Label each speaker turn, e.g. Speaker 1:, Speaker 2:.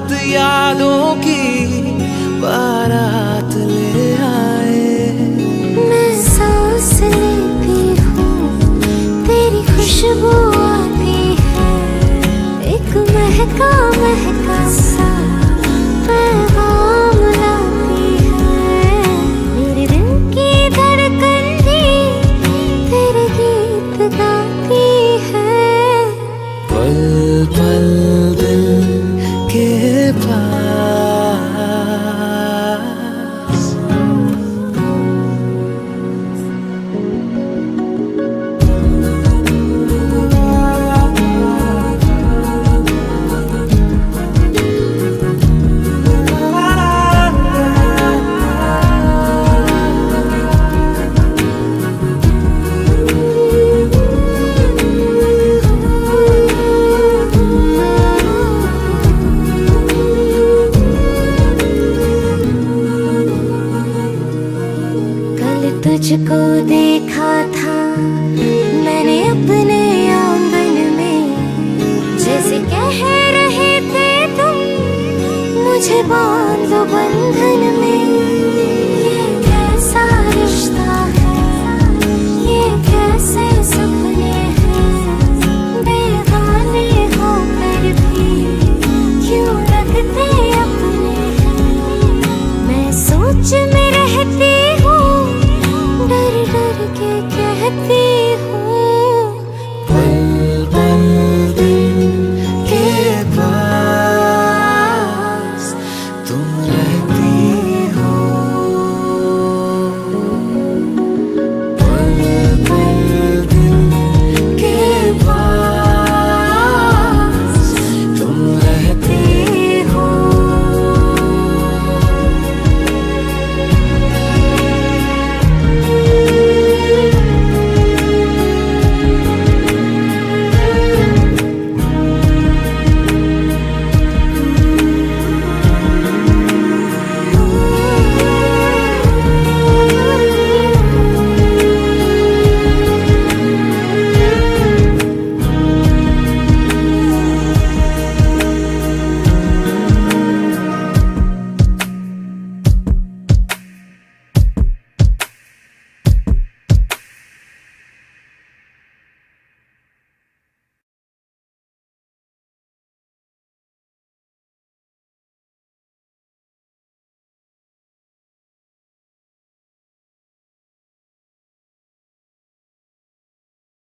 Speaker 1: रात यादों की बारात ले आए।
Speaker 2: मैं सांस लेती हूँ, तेरी खुशबू आती है, एक महका महका सा पैगाम लाती है। मेरे दिल की धड़कन भी तेरे गीत गाती है।
Speaker 1: पल पल दिल के पास
Speaker 2: तुझको देखा था मैंने अपने आंगन में, जैसे कह रहे थे तुम मुझे बांध लो बंधन में।